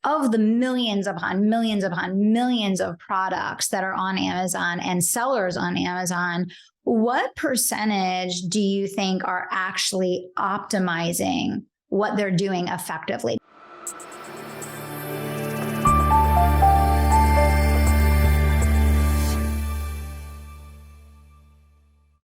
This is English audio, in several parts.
of the millions upon millions of products that are on Amazon and sellers on Amazon, what percentage do you think are actually optimizing what they're doing effectively?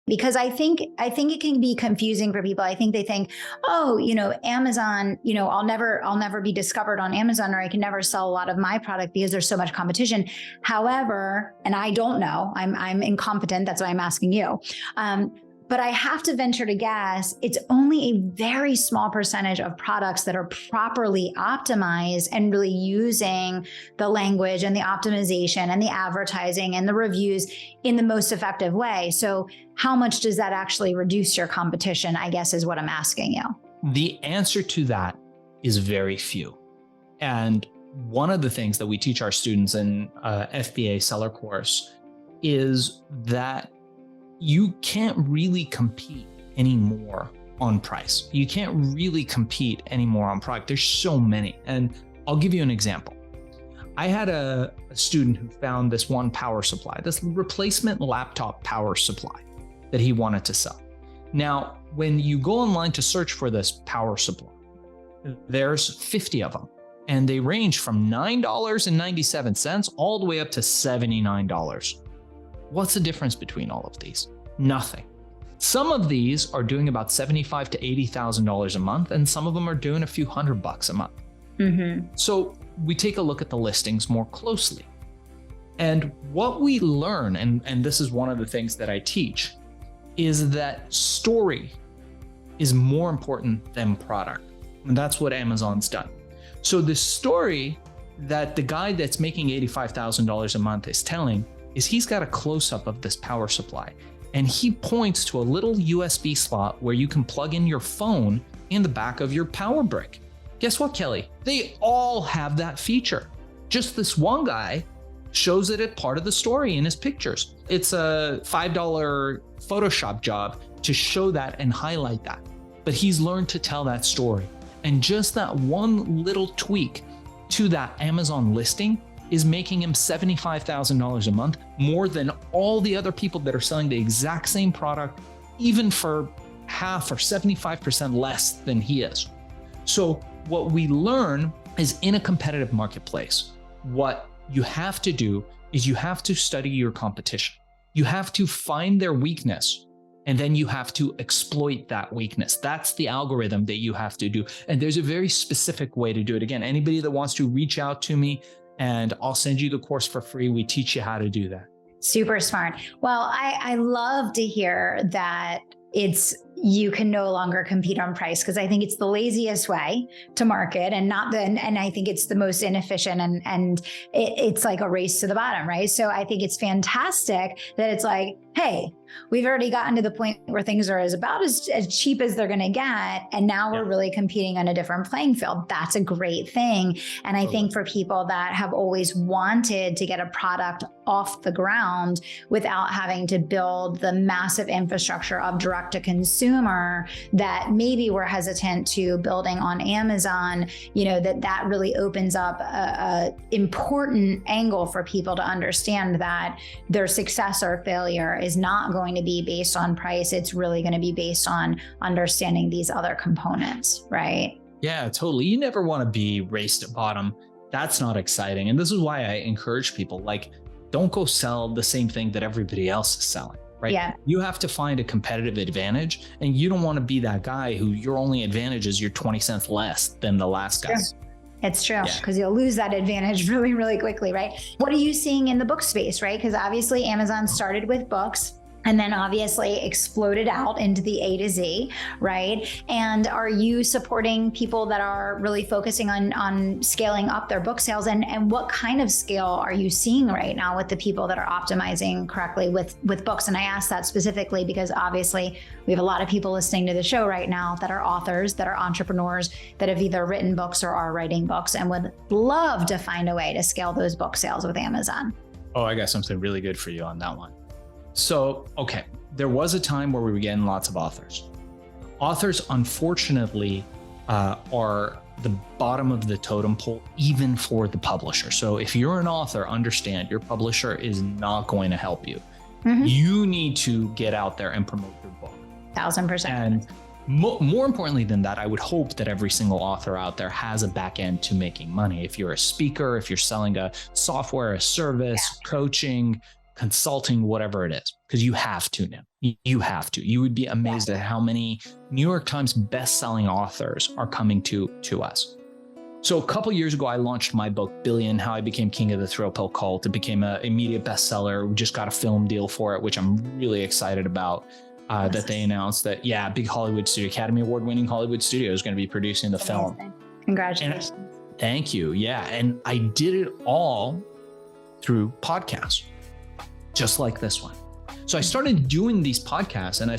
Because I think it can be confusing for people. I think they think, oh, Amazon, I'll never be discovered on Amazon, or I can never sell a lot of my product because there's so much competition. However, and I don't know, I'm incompetent. That's why I'm asking you. But I have to venture to guess it's only a very small percentage of products that are properly optimized and really using the language and the optimization and the advertising and the reviews in the most effective way. So how much does that actually reduce your competition, I guess, is what I'm asking you. The answer to that is very few. And one of the things that we teach our students in FBA seller course is that you can't really compete anymore on price. You can't really compete anymore on product. There's so many. And I'll give you an example. I had a student who found this one power supply, this replacement laptop power supply that he wanted to sell. Now, when you go online to search for this power supply, there's 50 of them. And they range from $9.97 all the way up to $79. What's the difference between all of these? Nothing. Some of these are doing about $75,000 to $80,000 a month, and some of them are doing a few $100 a month. Mm-hmm. So we take a look at the listings more closely. And what we learn, and this is one of the things that I teach, is that story is more important than product. And that's what Amazon's done. So the story that the guy that's making $85,000 a month is telling is he's got a close-up of this power supply, and he points to a little USB slot where you can plug in your phone in the back of your power brick. Guess what, Kelly? They all have that feature. Just this one guy shows it as part of the story in his pictures. It's a $5 Photoshop job to show that and highlight that. But he's learned to tell that story. And just that one little tweak to that Amazon listing is making him $75,000 a month, more than all the other people that are selling the exact same product, even for half or 75% less than he is. So what we learn is, in a competitive marketplace, what you have to do is you have to study your competition. You have to find their weakness, and then you have to exploit that weakness. That's the algorithm that you have to do. And there's a very specific way to do it. Again, anybody that wants to reach out to me, and I'll send you the course for free. We teach you how to do that. Super smart. Well, I love to hear that you can no longer compete on price, because I think it's the laziest way to market, and I think it's the most inefficient, and it's like a race to the bottom, right? So I think it's fantastic that it's like, hey, we've already gotten to the point where things are about as cheap as they're going to get. And now we're really competing on a different playing field. That's a great thing. And I think for people that have always wanted to get a product off the ground without having to build the massive infrastructure of direct to consumer that maybe we're hesitant to building on Amazon, that really opens up a important angle for people to understand that their success or failure is not going to be based on price. It's really going to be based on understanding these other components, right? Yeah, totally. You never want to be race to bottom. That's not exciting. And this is why I encourage people, don't go sell the same thing that everybody else is selling, right? Yeah. You have to find a competitive advantage, and you don't want to be that guy who your only advantage is you're 20 cents less than the last guy. Sure. It's true, because you'll lose that advantage really, really quickly, right? What are you seeing in the book space, right? Because obviously Amazon started with books and then obviously exploded out into the A to Z, right? And are you supporting people that are really focusing on scaling up their book sales? And what kind of scale are you seeing right now with the people that are optimizing correctly with books? And I ask that specifically because obviously we have a lot of people listening to the show right now that are authors, that are entrepreneurs, that have either written books or are writing books and would love to find a way to scale those book sales with Amazon. Oh, I got something really good for you on that one. So, okay, there was a time where we were getting lots of authors. Authors, unfortunately, are the bottom of the totem pole, even for the publisher. So if you're an author, understand your publisher is not going to help you. Mm-hmm. You need to get out there and promote your book. 1000%. And more importantly than that, I would hope that every single author out there has a back end to making money. If you're a speaker, if you're selling a software, a service, coaching, consulting, whatever it is, because you have to now. You have to. You would be amazed at how many New York Times best-selling authors are coming to us. So a couple years ago, I launched my book, Billion, How I Became King of the Thrill Pill Cult. It became an immediate bestseller. We just got a film deal for it, which I'm really excited about. That they announced that, big Hollywood studio, Academy Award-winning Hollywood studio is going to be producing the film. Congratulations. Thank you. Yeah. And I did it all through podcasts, just like this one. So I started doing these podcasts and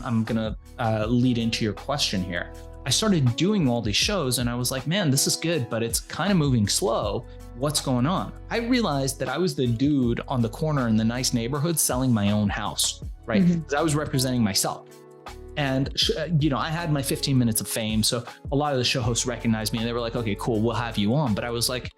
I'm going to lead into your question here. I started doing all these shows and I was like, man, this is good, but it's kind of moving slow. What's going on? I realized that I was the dude on the corner in the nice neighborhood selling my own house, right? Because I was representing myself. And, I had my 15 minutes of fame. So a lot of the show hosts recognized me and they were like, okay, cool, we'll have you on. But I was like,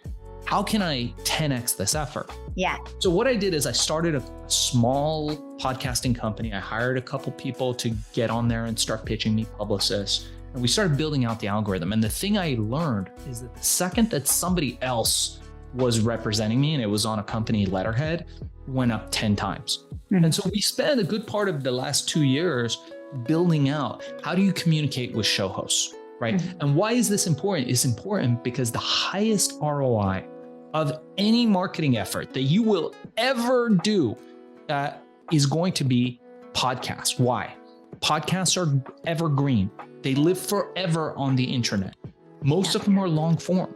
how can I 10x this effort? Yeah. So what I did is I started a small podcasting company. I hired a couple people to get on there and start pitching me publicists. And we started building out the algorithm. And the thing I learned is that the second that somebody else was representing me and it was on a company letterhead, went up 10 times. And so we spent a good part of the last 2 years building out how do you communicate with show hosts, right? And why is this important? It's important because the highest ROI of any marketing effort that you will ever do is going to be podcasts. Why? Podcasts are evergreen. They live forever on the internet. Most of them are long form.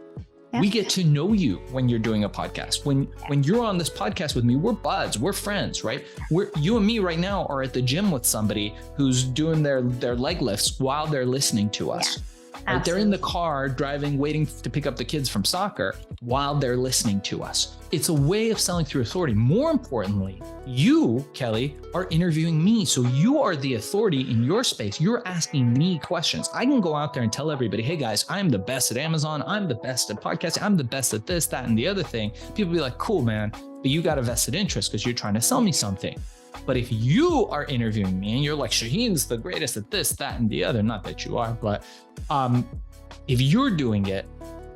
We get to know you when you're doing a podcast. When you're on this podcast with me, we're buds, we're friends, right? You and me right now are at the gym with somebody who's doing their leg lifts while they're listening to us. Right? They're in the car driving, waiting to pick up the kids from soccer while they're listening to us. It's a way of selling through authority. More importantly, you, Kelly, are interviewing me. So you are the authority in your space. You're asking me questions. I can go out there and tell everybody, hey guys, I'm the best at Amazon. I'm the best at podcasting. I'm the best at this, that, and the other thing. People be like, cool, man, but you got a vested interest because you're trying to sell me something. But if you are interviewing me and you're like, Shaahin's the greatest at this, that, and the other, not that you are, but if you're doing it,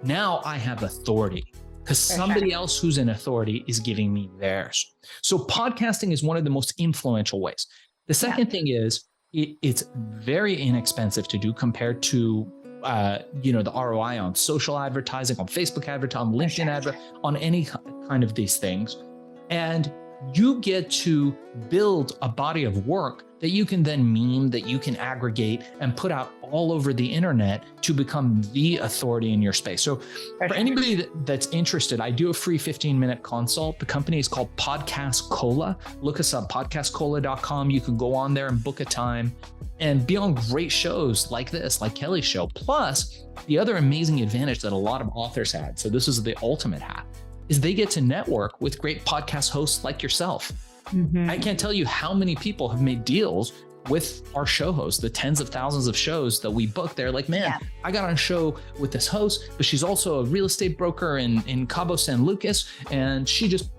now I have authority because somebody else who's in authority is giving me theirs. So podcasting is one of the most influential ways. The second thing is it's very inexpensive to do compared to the ROI on social advertising, on Facebook advertising, on LinkedIn advertising, on any kind of these things. And you get to build a body of work that you can then meme, that you can aggregate and put out all over the internet to become the authority in your space. So for anybody that's interested, I do a free 15-minute consult. The company is called Podcast Cola. Look us up, podcastcola.com. You can go on there and book a time and be on great shows like this, like Kelly's show. Plus, the other amazing advantage that a lot of authors had, so this is the ultimate hat, is they get to network with great podcast hosts like yourself. I can't tell you how many people have made deals with our show hosts, the tens of thousands of shows that we book. They're like, man, I got on a show with this host, but she's also a real estate broker in Cabo San Lucas. And she just,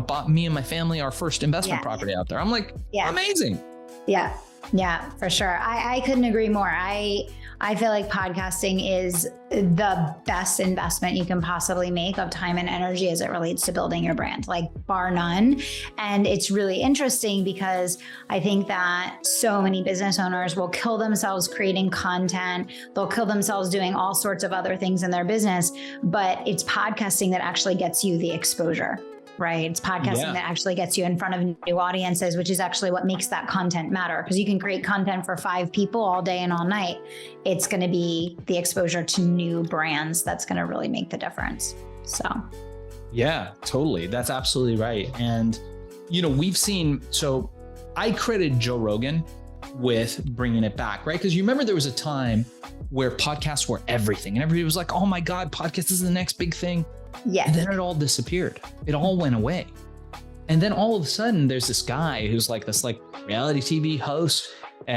bought me and my family our first investment property out there. I'm like, amazing. Yeah, for sure. I couldn't agree more. I feel like podcasting is the best investment you can possibly make of time and energy as it relates to building your brand, like bar none. And it's really interesting because I think that so many business owners will kill themselves creating content. They'll kill themselves doing all sorts of other things in their business, but it's podcasting that actually gets you the exposure. Right. It's podcasting that actually gets you in front of new audiences, which is actually what makes that content matter. Because you can create content for 5 people all day and all night. It's going to be the exposure to new brands that's going to really make the difference. So. Yeah, totally. That's absolutely right. And, we've seen, so I credit Joe Rogan with bringing it back, right? Because you remember there was a time where podcasts were everything and everybody was like, oh my God, podcast is the next big thing. Yeah. And then it all disappeared. It all went away. And then all of a sudden there's this guy who's like this reality TV host, /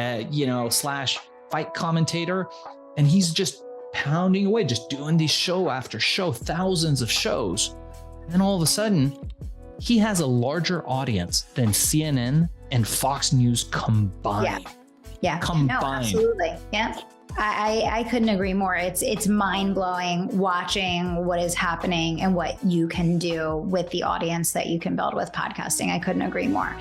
fight commentator. And he's just pounding away, just doing these show after show, thousands of shows. And then all of a sudden, he has a larger audience than CNN and Fox News combined. Yeah. Combined. No, absolutely. Yeah. I couldn't agree more. It's mind-blowing watching what is happening and what you can do with the audience that you can build with podcasting. I couldn't agree more.